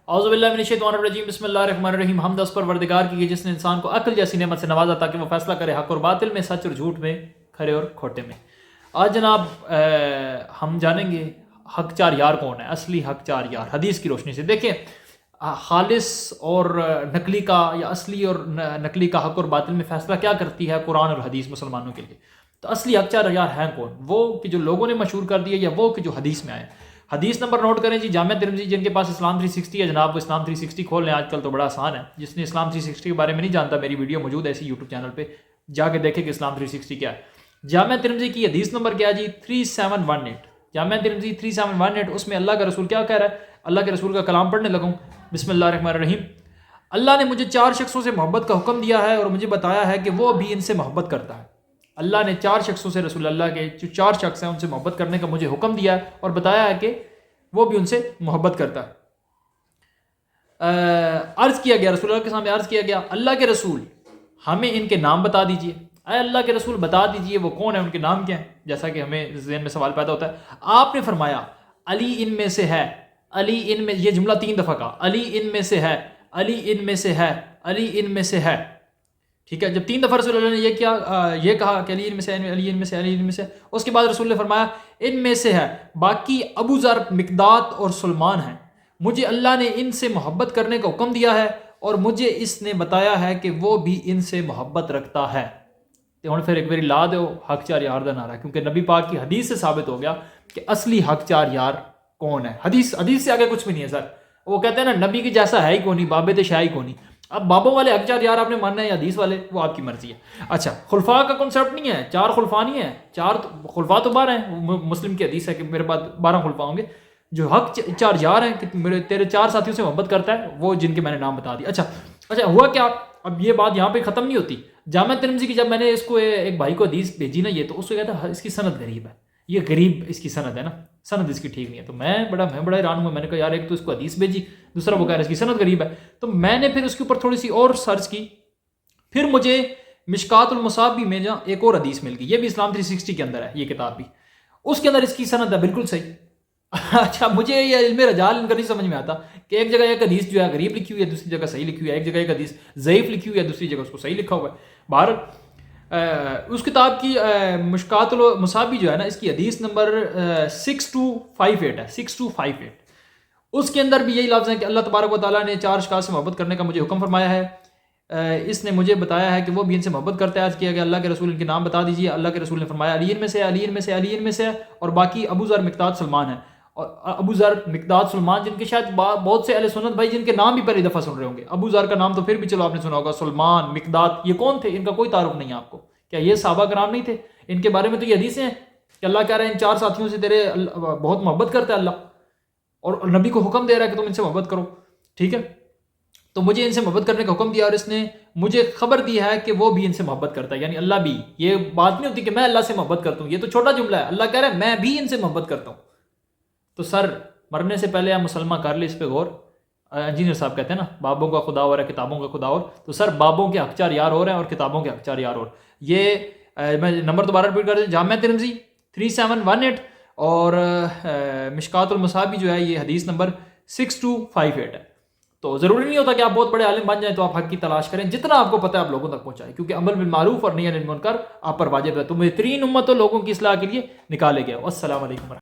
اعوذ باللہ من الشیطان الرجیم، بسم اللہ الرحمن الرحیم۔ حمد اس پروردگار کی جس نے انسان کو عقل جیسی نعمت سے نوازا تاکہ وہ فیصلہ کرے حق اور باطل میں، سچ اور جھوٹ میں، کھرے اور کھوٹے میں۔ آج جناب ہم جانیں گے حق چار یار کون ہے، اصلی حق چار یار حدیث کی روشنی سے۔ دیکھیں خالص اور نقلی کا یا اصلی اور نقلی کا حق اور باطل میں فیصلہ کیا کرتی ہے قرآن اور حدیث مسلمانوں کے لیے۔ تو اصلی حق چار یار ہیں کون؟ وہ کہ جو لوگوں نے مشہور کر دیا یا وہ کہ جو حدیث میں آئے۔ حدیث نمبر نوٹ کریں جی، جامع ترمذی، جن کے پاس اسلام 360 ہے جناب وہ اسلام 360 کھول لیں، آج کل تو بڑا آسان ہے۔ جس نے اسلام 360 کے بارے میں نہیں جانتا، میری ویڈیو موجود ہے اسی یوٹیوب چینل پہ، جا کے دیکھیں کہ اسلام 360 کیا ہے۔ جامع ترمذی کی حدیث نمبر کیا ہے جی؟ 3718۔ جامع ترمذی 3718، اس میں اللہ کا رسول کیا کہہ رہا ہے؟ اللہ کے رسول کا کلام پڑھنے لگوں، بسم اللہ الرحمن الرحیم۔ اللہ نے مجھے 4 شخصوں سے محبت کا حکم دیا ہے اور مجھے بتایا ہے کہ وہ بھی ان سے محبت کرتا ہے۔ اللہ نے 4 شخصوں سے، رسول اللہ کے جو 4 شخص ہیں ان سے محبت کرنے کا مجھے حکم دیا ہے اور بتایا ہے کہ وہ بھی ان سے محبت کرتا ہے۔ عرض کیا گیا، رسول اللہ کے سامنے عرض کیا گیا، اللہ کے رسول ہمیں ان کے نام بتا دیجئے۔ اے اللہ کے رسول بتا دیجئے وہ کون ہے، ان کے نام کیا ہیں، جیسا کہ ہمیں ذہن میں سوال پیدا ہوتا ہے۔ آپ نے فرمایا علی ان میں سے ہے، علی ان میں، یہ جملہ 3 دفعہ کا، علی ان میں سے ہے، علی ان میں سے ہے، علی ان میں سے ہے، ٹھیک ہے۔ جب 3 دفعہ رسول اللہ نے یہ کہا کہ علی ان میں سے، علی ان میں سے، علی ان میں سے، اس کے بعد رسول نے فرمایا ان میں سے ہے، باقی ابو ذر، مقداد اور سلمان ہیں۔ مجھے اللہ نے ان سے محبت کرنے کا حکم دیا ہے اور مجھے اس نے بتایا ہے کہ وہ بھی ان سے محبت رکھتا ہے۔ تو ہن پھر ایک باری لا دو حق چار یار دا نعرہ، کیونکہ نبی پاک کی حدیث سے ثابت ہو گیا کہ اصلی حق چار یار کون ہے۔ حدیث سے آگے کچھ بھی نہیں ہے سر۔ وہ کہتے ہیں نا نبی کی جیسا ہے ہی کون نہیں، بابے تے شاہ ہی کون نہیں۔ اب بابوں والے حق چار یار آپ نے ماننا ہے یا حدیث والے، وہ آپ کی مرضی ہے۔ اچھا، خلفاء کا کنسیپٹ نہیں ہے، 4 خلفاء نہیں ہے، 4 خلفاء تو 12 ہیں، مسلم کی حدیث ہے کہ میرے بعد 12 خلفاء ہوں گے۔ جو حق چار یار ہیں کہ تیرے 4 ساتھیوں سے محبت کرتا ہے، وہ جن کے میں نے نام بتا دیا۔ اچھا ہوا کیا؟ اب یہ بات یہاں پہ ختم نہیں ہوتی۔ جامع ترمذی کی جب میں نے اس کو ایک بھائی کو حدیث بھیجی نا، یہ تو اس کو کہتا ہے اس کی سند غریب ہے، یہ غریب اس کی سند ہے نا، سند اس کی ٹھیک نہیں ہے۔ تو میں بڑا حیران ہوا، میں نے کہا یار ایک تو اس کو حدیث بھیجی، دوسرا وہ کہہ رہا ہے اس کی سند غریب ہے۔ تو میں نے پھر اس کے اوپر تھوڑی سی اور سرچ کی، پھر مجھے مشکات المصابیح میں جہاں ایک اور حدیث مل گئی، یہ بھی اسلام 360 کے اندر ہے یہ کتاب بھی، اس کے اندر اس کی سند ہے بالکل صحیح۔ اچھا، مجھے یہ علم رجال ان کا نہیں سمجھ میں آتا کہ ایک جگہ ایک حدیث جو ہے غریب لکھی ہوئی ہے، دوسری جگہ صحیح لکھی ہوئی ہے، ایک جگہ ایک حدیث ضعیف لکھی ہوئی ہے، دوسری جگہ اس کو صحیح لکھا ہوا ہے۔ بہرحال اس کتاب کی مشکات المصابیح جو ہے نا، اس کی حدیث نمبر 6258 ہے، 6258۔ اس کے اندر بھی یہی لفظ ہیں کہ اللہ تبارک و تعالیٰ نے 4 اشخاص سے محبت کرنے کا مجھے حکم فرمایا ہے، اس نے مجھے بتایا ہے کہ وہ بھی ان سے محبت کرتا ہے۔ عرض کیا گیا اللہ کے رسول ان کے نام بتا دیجیے۔ اللہ کے رسول نے فرمایا علی ان میں سے، علی ان میں سے، علی ان میں سے، اور باقی ابو ذر، مقداد، سلمان ہیں۔ اور ابو ذر، مقداد، سلمان جن کے شاید بہت سے اہل سنت بھائی جن کے نام بھی پہلی دفعہ سن رہے ہوں گے۔ ابو ذر کا نام تو پھر بھی چلو آپ نے سنا ہوگا، سلمان، مقداد، یہ کون تھے؟ ان کا کوئی تعارف نہیں ہے آپ کو۔ کیا یہ صحابہ کرام نہیں تھے؟ ان کے بارے میں تو یہ حدیثیں ہیں کہ اللہ کہہ رہے ہیں ان 4 ساتھیوں سے تیرے بہت محبت کرتا ہے اللہ، اور نبی کو حکم دے رہا ہے کہ تم ان سے محبت کرو، ٹھیک ہے۔ تو مجھے ان سے محبت کرنے کا حکم دیا اور اس نے مجھے خبر دی ہے کہ وہ بھی ان سے محبت کرتا ہے، یعنی اللہ بھی۔ یہ بات نہیں ہوتی کہ میں اللہ سے محبت کرتا ہوں، یہ تو چھوٹا جملہ ہے۔ اللہ کہہ رہا ہے میں بھی ان سے محبت کرتا ہوں۔ تو سر مرنے سے پہلے آپ مسلمان کر لیں اس پہ غور۔ انجینئر صاحب کہتے ہیں نا بابوں کا خدا اور ہے کتابوں کا خدا اور، تو سر بابوں کے حق چار یار اور ہیں اور کتابوں کے حق چار یار اور۔ یہ میں نمبر دوبارہ ریپیٹ کر دیں، جامع ترمذی 3718 اور مشکات المصابیح جو ہے یہ حدیث نمبر 6258 ہے۔ تو ضروری نہیں ہوتا کہ آپ بہت بڑے عالم بن جائیں تو آپ حق کی تلاش کریں، جتنا آپ کو پتہ ہے آپ لوگوں تک پہنچائیں، کیونکہ عمل بالمعروف اور نہی عن المنکر آپ پر واجب ہے۔ تو بہترین امت لوگوں کی اصلاح کے لیے نکالے گئے۔ السلام علیکم۔